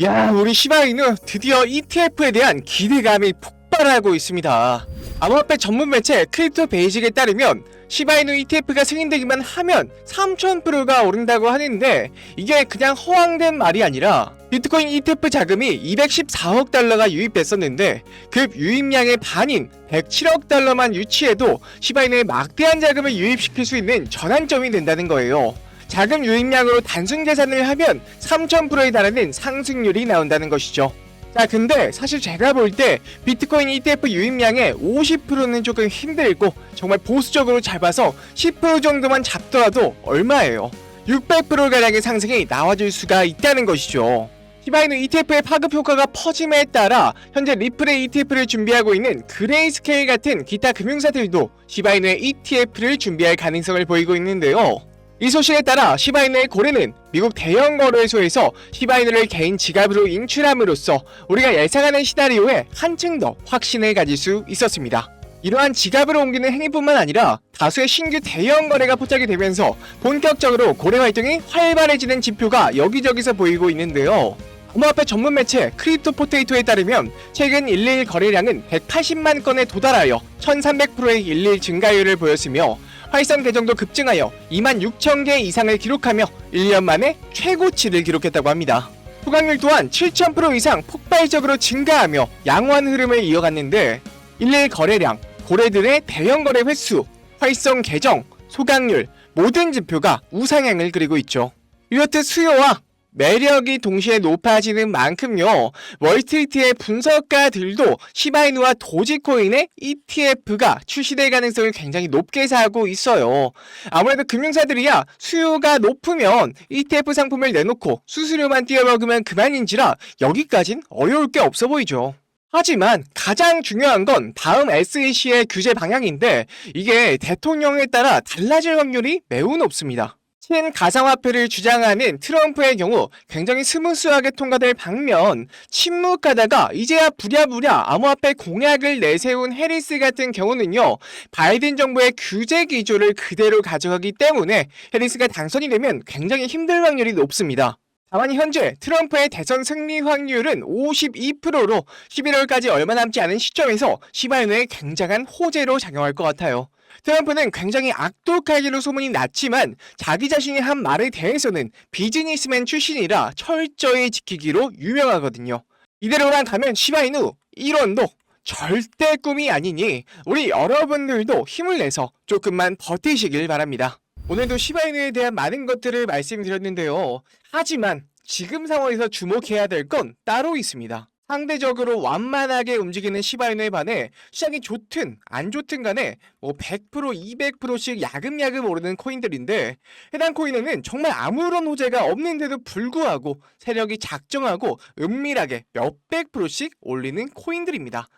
야, 우리 시바이누 드디어 ETF에 대한 기대감이 폭발하고 있습니다. 암호화폐 전문 매체 크립토 베이직에 따르면 시바이누 ETF가 승인되기만 하면 3000%가 오른다고 하는데, 이게 그냥 허황된 말이 아니라 비트코인 ETF 자금이 214억 달러가 유입됐었는데 그 유입량의 반인 107억 달러만 유치해도 시바이누에 막대한 자금을 유입시킬 수 있는 전환점이 된다는 거예요. 자금 유입량으로 단순 계산을 하면 3000%에 달하는 상승률이 나온다는 것이죠. 자, 근데 사실 제가 볼 때 비트코인 ETF 유입량의 50%는 조금 힘들고, 정말 보수적으로 잡아서 10% 정도만 잡더라도 얼마예요? 600%가량의 상승이 나와줄 수가 있다는 것이죠. 시바이누 ETF의 파급 효과가 퍼짐에 따라 현재 리플의 ETF를 준비하고 있는 그레이스케일 같은 기타 금융사들도 시바이누의 ETF를 준비할 가능성을 보이고 있는데요. 이 소식에 따라 시바이누의 고래는 미국 대형 거래소에서 시바이누를 개인 지갑으로 인출함으로써 우리가 예상하는 시나리오에 한층 더 확신을 가질 수 있었습니다. 이러한 지갑으로 옮기는 행위뿐만 아니라 다수의 신규 대형 거래가 포착이 되면서 본격적으로 고래 활동이 활발해지는 지표가 여기저기서 보이고 있는데요. 암호화폐 전문 매체 크립토 포테이토에 따르면 최근 111 거래량은 180만 건에 도달하여 1300%의 11 증가율을 보였으며, 활성 계정도 급증하여 26,000개 이상을 기록하며 1년 만에 최고치를 기록했다고 합니다. 소각률 또한 7000% 이상 폭발적으로 증가하며 양호한 흐름을 이어갔는데, 111 거래량, 고래들의 대형 거래 횟수, 활성 계정, 소각률 모든 지표가 우상향을 그리고 있죠. 이렇듯 수요와 매력이 동시에 높아지는 만큼요, 월스트리트의 분석가들도 시바이누와 도지코인의 ETF가 출시될 가능성을 굉장히 높게 사고 있어요. 아무래도 금융사들이야 수요가 높으면 ETF 상품을 내놓고 수수료만 띄어먹으면 그만인지라 여기까진 어려울 게 없어 보이죠. 하지만 가장 중요한 건 다음 SEC의 규제 방향인데, 이게 대통령에 따라 달라질 확률이 매우 높습니다. 친가상화폐를 주장하는 트럼프의 경우 굉장히 스무스하게 통과될 반면, 침묵하다가 이제야 부랴부랴 암호화폐 공약을 내세운 해리스 같은 경우는요, 바이든 정부의 규제 기조를 그대로 가져가기 때문에 해리스가 당선이 되면 굉장히 힘들 확률이 높습니다. 다만 현재 트럼프의 대선 승리 확률은 52%로 11월까지 얼마 남지 않은 시점에서 시바이누에 굉장한 호재로 작용할 것 같아요. 트럼프는 굉장히 악독하기로 소문이 났지만 자기 자신이 한 말에 대해서는 비즈니스맨 출신이라 철저히 지키기로 유명하거든요. 이대로만 가면 시바이누 1원도 절대 꿈이 아니니 우리 여러분들도 힘을 내서 조금만 버티시길 바랍니다. 오늘도 시바이누에 대한 많은 것들을 말씀드렸는데요. 하지만 지금 상황에서 주목해야 될 건 따로 있습니다. 상대적으로 완만하게 움직이는 시바이누에 반해 시장이 좋든 안 좋든 간에 100%, 200%씩 야금야금 오르는 코인들인데, 해당 코인에는 정말 아무런 호재가 없는데도 불구하고 세력이 작정하고 은밀하게 몇백 %씩 올리는 코인들입니다.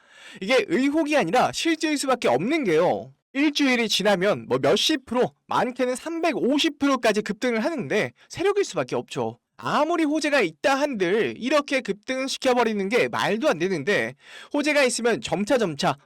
이게 의혹이 아니라 실제일 수밖에 없는 게요, 일주일이 지나면 몇십 %, 많게는 350%까지 급등을 하는데 세력일 수밖에 없죠. 아무리 호재가 있다 한들 이렇게 급등시켜버리는 게 말도 안 되는데, 호재가 있으면 점차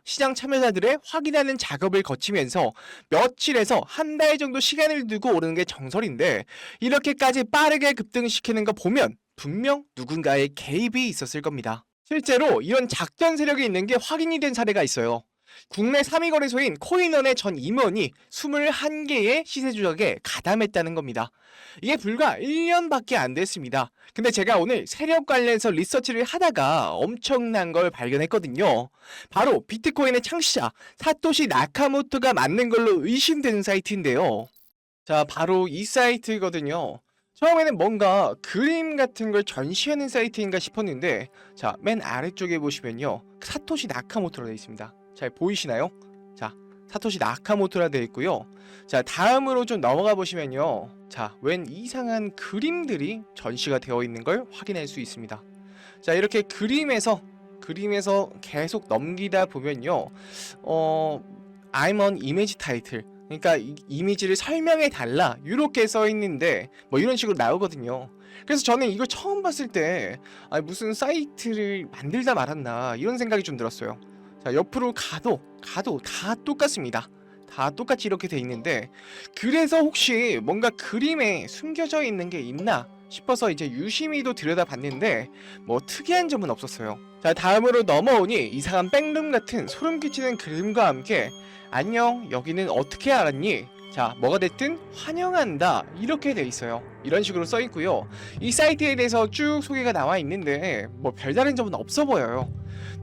시장 참여자들의 확인하는 작업을 거치면서 며칠에서 한 달 정도 시간을 두고 오르는 게 정설인데, 이렇게까지 빠르게 급등시키는 거 보면 분명 누군가의 개입이 있었을 겁니다. 실제로 이런 작전 세력이 있는 게 확인이 된 사례가 있어요. 국내 3위 거래소인 코인원의 전 임원이 21개의 시세 조작에 가담했다는 겁니다. 이게 불과 1년밖에 안 됐습니다. 근데 제가 오늘 세력 관련해서 리서치를 하다가 엄청난 걸 발견했거든요. 바로 비트코인의 창시자 사토시 나카모토가 맞는 걸로 의심되는 사이트인데요. 자, 바로 이 사이트거든요. 처음에는 뭔가 그림 같은 걸 전시하는 사이트인가 싶었는데, 자, 맨 아래쪽에 보시면요, 사토시 나카모토로 되어 있습니다. 잘 보이시나요? 자, 사토시 나카모토라 되어 있고요. 자, 다음으로 좀 넘어가 보시면요, 자, 웬 이상한 그림들이 전시가 되어 있는 걸 확인할 수 있습니다. 자, 이렇게 그림에서 계속 넘기다 보면요, I'm on image title, 그러니까 이미지를 설명해 달라 이렇게 써 있는데 이런 식으로 나오거든요. 그래서 저는 이걸 처음 봤을 때 무슨 사이트를 만들다 말았나 이런 생각이 좀 들었어요. 자, 옆으로 가도 다 똑같습니다. 다 똑같이 이렇게 돼 있는데, 그래서 혹시 뭔가 그림에 숨겨져 있는 게 있나 싶어서 이제 유심히도 들여다봤는데 뭐 특이한 점은 없었어요. 자, 다음으로 넘어오니 이상한 백룸 같은 소름 끼치는 그림과 함께 안녕, 여기는 어떻게 알았니? 자, 뭐가 됐든 환영한다, 이렇게 돼 있어요. 이런 식으로 써 있고요. 이 사이트에 대해서 쭉 소개가 나와 있는데 뭐 별다른 점은 없어 보여요.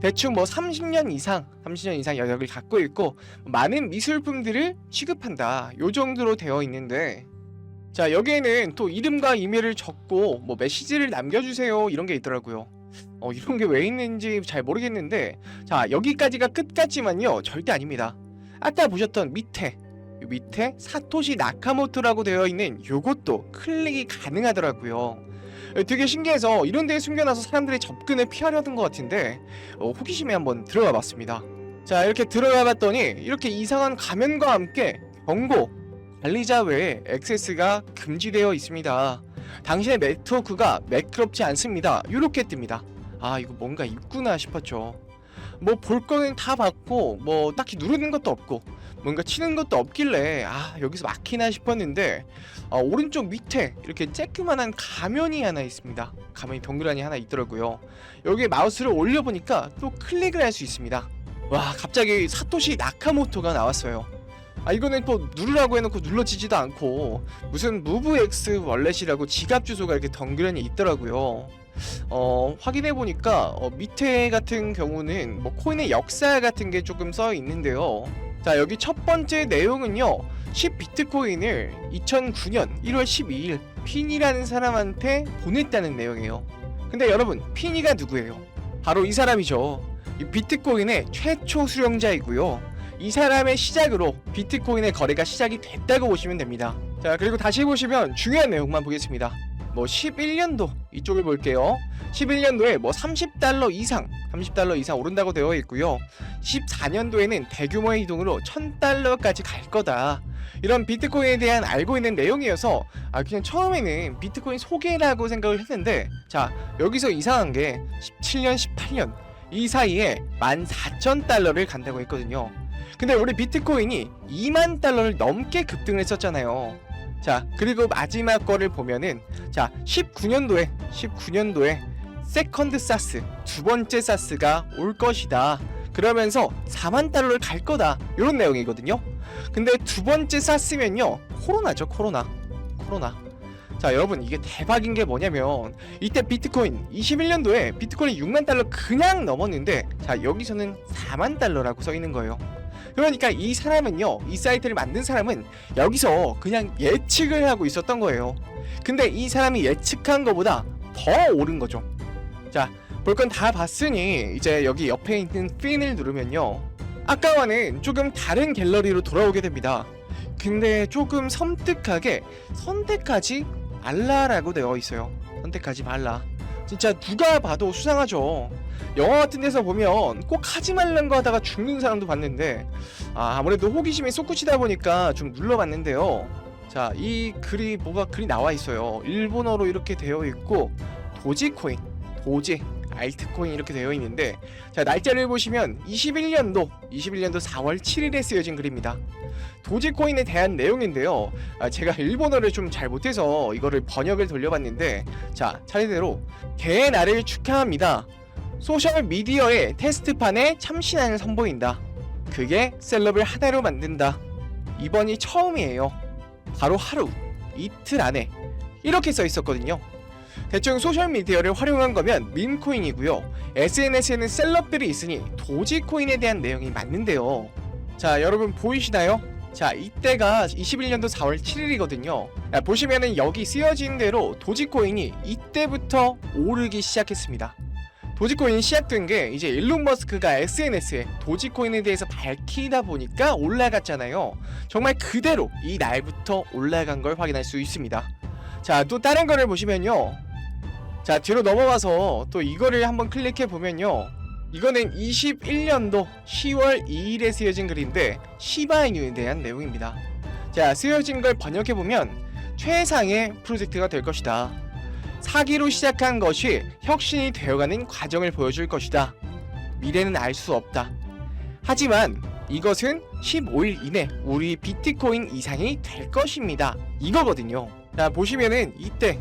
대충 뭐 30년 이상 여력을 갖고 있고 많은 미술품들을 취급한다, 요 정도로 되어 있는데, 자, 여기에는 또 이름과 이메일을 적고 뭐 메시지를 남겨주세요, 이런 게 있더라고요. 이런 게 왜 있는지 잘 모르겠는데, 자, 여기까지가 끝까지만요 절대 아닙니다. 아까 보셨던 밑에 사토시 나카모토라고 되어 있는 요것도 클릭이 가능하더라고요. 되게 신기해서 이런 데에 숨겨놔서 사람들이 접근을 피하려던 것 같은데 호기심에 한번 들어가 봤습니다. 자, 이렇게 들어가 봤더니 이렇게 이상한 가면과 함께 경고, 관리자 외에 액세스가 금지되어 있습니다. 당신의 네트워크가 매끄럽지 않습니다, 이렇게 뜹니다. 아, 이거 뭔가 있구나 싶었죠. 뭐 볼 거는 다 봤고 뭐 딱히 누르는 것도 없고 뭔가 치는 것도 없길래 여기서 막히나 싶었는데 오른쪽 밑에 이렇게 쬐끄만한 가면이 하나 있습니다. 가면이 동그라니 하나 있더라고요. 여기에 마우스를 올려보니까 또 클릭을 할 수 있습니다. 와, 갑자기 사토시 나카모토가 나왔어요. 이거는 또 누르라고 해놓고 눌러지지도 않고 무슨 무브X 월렛이라고 지갑 주소가 이렇게 덩그러니 있더라고요. 확인해보니까 밑에 같은 경우는 뭐 코인의 역사 같은 게 조금 써 있는데요. 자, 여기 첫 번째 내용은요, 10비트코인을 2009년 1월 12일 피니라는 사람한테 보냈다는 내용이에요. 근데 여러분, 피니가 누구예요? 바로 이 사람이죠. 이 비트코인의 최초 수령자이고요. 이 사람의 시작으로 비트코인의 거래가 시작이 됐다고 보시면 됩니다. 자, 그리고 다시 보시면 중요한 내용만 보겠습니다. 뭐 11년도 이쪽을 볼게요. 11년도에 뭐 30달러 이상 오른다고 되어 있고요. 14년도에는 대규모의 이동으로 1000달러까지 갈 거다, 이런 비트코인에 대한 알고 있는 내용이어서 그냥 처음에는 비트코인 소개라고 생각을 했는데, 자, 여기서 이상한 게 17년 18년 이 사이에 14,000달러를 간다고 했거든요. 근데 우리 비트코인이 2만 달러를 넘게 급등을 했었잖아요. 자, 그리고 마지막 거를 보면은, 자, 19년도에 세컨드 사스, 두 번째 사스가 올 것이다, 그러면서 4만 달러를 갈 거다, 이런 내용이거든요. 근데 두 번째 사스면요, 코로나죠. 코로나. 자, 여러분, 이게 대박인 게 뭐냐면 이때 비트코인 21년도에 비트코인이 6만 달러 그냥 넘었는데, 자, 여기서는 4만 달러라고 써 있는 거예요. 그러니까 이 사람은요, 이 사이트를 만든 사람은 여기서 그냥 예측을 하고 있었던 거예요. 근데 이 사람이 예측한 것보다 더 오른 거죠. 자, 볼 건 다 봤으니 이제 여기 옆에 있는 핀을 누르면요, 아까와는 조금 다른 갤러리로 돌아오게 됩니다. 근데 조금 섬뜩하게 선택하지 말라라고 되어 있어요. 선택하지 말라. 진짜 누가 봐도 수상하죠. 영화 같은 데서 보면 꼭 하지 말란 거 하다가 죽는 사람도 봤는데, 아무래도 호기심이 솟구치다 보니까 좀 눌러봤는데요. 자, 이 글이 글이 나와 있어요. 일본어로 이렇게 되어 있고, 도지코인, 알트코인 이렇게 되어 있는데, 자, 날짜를 보시면 21년도 4월 7일에 쓰여진 글입니다. 도지코인에 대한 내용인데요. 제가 일본어를 좀 잘 못해서 이거를 번역을 돌려봤는데, 자, 차례대로 개의 날을 축하합니다. 소셜미디어의 테스트판에 참신함을 선보인다. 그게 셀럽을 하나로 만든다. 이번이 처음이에요. 바로 하루, 이틀 안에, 이렇게 써 있었거든요. 대충 소셜미디어를 활용한 거면 밈코인이고요. SNS에는 셀럽들이 있으니 도지코인에 대한 내용이 맞는데요. 자, 여러분 보이시나요? 자, 이때가 21년도 4월 7일이거든요. 보시면은 여기 쓰여진 대로 도지코인이 이때부터 오르기 시작했습니다. 도지코인이 시작된 게 이제 일론 머스크가 SNS에 도지코인에 대해서 밝히다 보니까 올라갔잖아요. 정말 그대로 이 날부터 올라간 걸 확인할 수 있습니다. 자, 또 다른 거를 보시면요, 자, 뒤로 넘어가서 또 이거를 한번 클릭해 보면요, 이거는 21년도 10월 2일에 쓰여진 글인데 시바이누에 대한 내용입니다. 자, 쓰여진 걸 번역해 보면 최상의 프로젝트가 될 것이다. 사기로 시작한 것이 혁신이 되어가는 과정을 보여줄 것이다. 미래는 알 수 없다. 하지만 이것은 15일 이내 우리 비트코인 이상이 될 것입니다, 이거거든요. 자, 보시면은 이때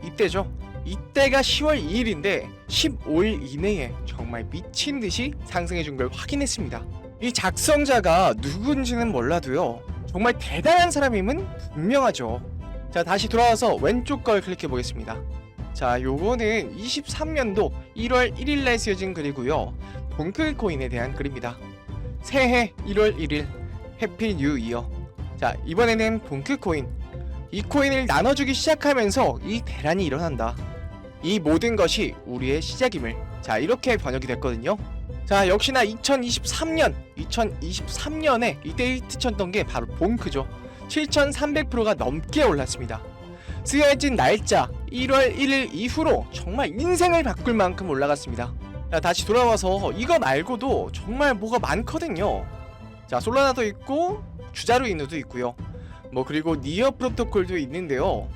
이때죠. 이때가 10월 2일인데 15일 이내에 정말 미친 듯이 상승해 준 걸 확인했습니다. 이 작성자가 누군지는 몰라도요, 정말 대단한 사람임은 분명하죠. 자, 다시 돌아와서 왼쪽 걸 클릭해 보겠습니다. 자, 요거는 23년도 1월 1일날 쓰여진 글이고요. 동클코인에 대한 글입니다. 새해 1월 1일 해피 뉴 이어. 자, 이번에는 동클코인, 이 코인을 나눠주기 시작하면서 이 대란이 일어난다. 이 모든 것이 우리의 시작임을. 자, 이렇게 번역이 됐거든요. 자, 역시나 2023년에 이때 히트 쳤던 게 바로 봉크죠. 7300%가 넘게 올랐습니다. 쓰여진 날짜 1월 1일 이후로 정말 인생을 바꿀 만큼 올라갔습니다. 자, 다시 돌아와서 이거 말고도 정말 뭐가 많거든요. 자, 솔라나도 있고 주자루 인우도 있고요. 뭐 그리고 니어 프로토콜도 있는데요.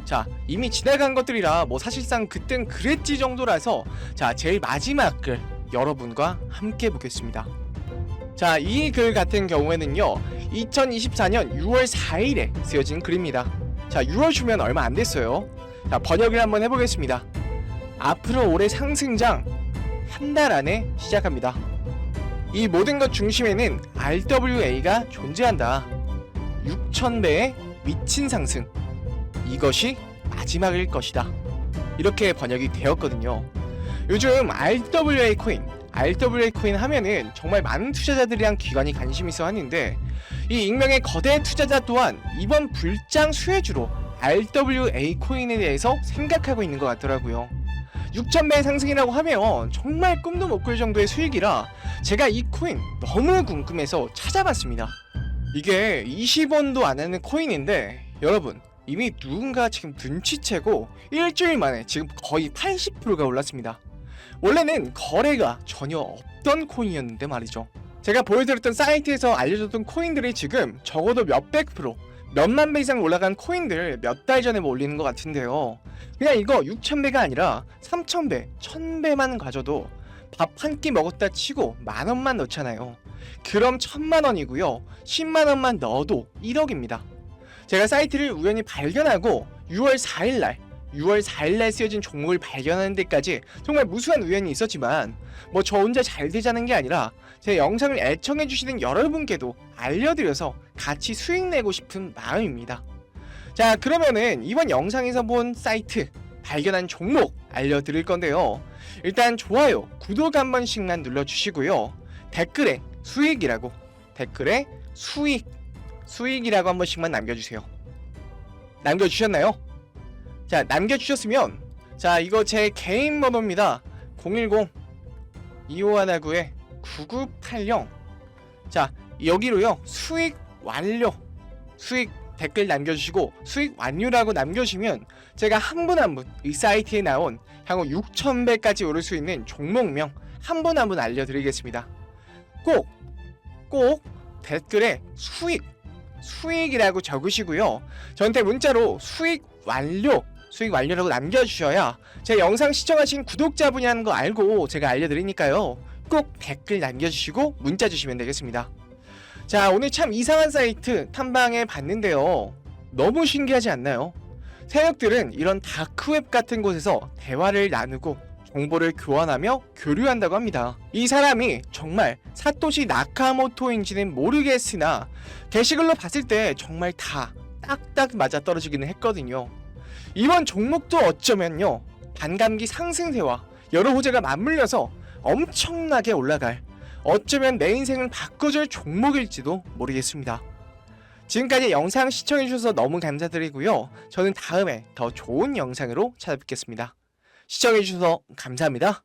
자, 이미 지나간 것들이라 뭐 사실상 그땐 그랬지 정도라서, 자, 제일 마지막 글 여러분과 함께 보겠습니다. 자, 이 글 같은 경우에는요, 2024년 6월 4일에 쓰여진 글입니다. 자, 6월 주면 얼마 안 됐어요. 자, 번역을 한번 해보겠습니다. 앞으로 올해 상승장 한 달 안에 시작합니다. 이 모든 것 중심에는 RWA가 존재한다. 6000배의 미친 상승. 이것이 마지막일 것이다. 이렇게 번역이 되었거든요. 요즘 RWA 코인 하면은 정말 많은 투자자들이랑 기관이 관심 있어 하는데, 이 익명의 거대 투자자 또한 이번 불장 수혜주로 RWA 코인에 대해서 생각하고 있는 것 같더라고요. 6000배의 상승이라고 하면 정말 꿈도 못 꿀 정도의 수익이라 제가 이 코인 너무 궁금해서 찾아봤습니다. 이게 20원도 안 하는 코인인데, 여러분 이미 누군가 지금 눈치채고 일주일 만에 지금 거의 80%가 올랐습니다. 원래는 거래가 전혀 없던 코인이었는데 말이죠. 제가 보여드렸던 사이트에서 알려줬던 코인들이 지금 적어도 몇백 프로, 몇만 배 이상 올라간 코인들 몇 달 전에 뭐 올리는 것 같은데요. 그냥 이거 6000배가 아니라 3000배, 1000배만 가져도 밥 한 끼 먹었다 치고 만원만 넣잖아요. 그럼 1000만원이고요. 10만원만 넣어도 1억입니다. 제가 사이트를 우연히 발견하고 6월 4일날 쓰여진 종목을 발견하는 데까지 정말 무수한 우연이 있었지만, 뭐 저 혼자 잘 되자는 게 아니라 제 영상을 애청해주시는 여러분께도 알려드려서 같이 수익 내고 싶은 마음입니다. 자, 그러면은 이번 영상에서 본 사이트, 발견한 종목 알려드릴 건데요. 일단 좋아요, 구독 한 번씩만 눌러주시고요. 댓글에 수익이라고 한 번씩만 남겨주세요. 남겨주셨나요? 자, 남겨주셨으면, 자, 이거 제 개인 번호입니다. 010-2519-9980. 자, 여기로요, 수익 완료, 수익 댓글 남겨주시고 수익 완료라고 남겨주시면 제가 한 분 한 분 이 사이트에 나온 향후 6000배까지 오를 수 있는 종목명 한 분 한 분 알려드리겠습니다. 꼭 댓글에 수익이라고 적으시고요. 저한테 문자로 수익 완료라고 남겨주셔야 제 영상 시청하신 구독자분이라는 거 알고 제가 알려드리니까요. 꼭 댓글 남겨주시고 문자 주시면 되겠습니다. 자, 오늘 참 이상한 사이트 탐방해 봤는데요. 너무 신기하지 않나요? 세력들은 이런 다크웹 같은 곳에서 대화를 나누고 정보를 교환하며 교류한다고 합니다. 이 사람이 정말 사토시 나카모토인지는 모르겠으나 게시글로 봤을 때 정말 다 딱딱 맞아떨어지기는 했거든요. 이번 종목도 어쩌면요, 반감기 상승세와 여러 호재가 맞물려서 엄청나게 올라갈, 어쩌면 내 인생을 바꿔줄 종목일지도 모르겠습니다. 지금까지 영상 시청해주셔서 너무 감사드리고요. 저는 다음에 더 좋은 영상으로 찾아뵙겠습니다. 시청해주셔서 감사합니다.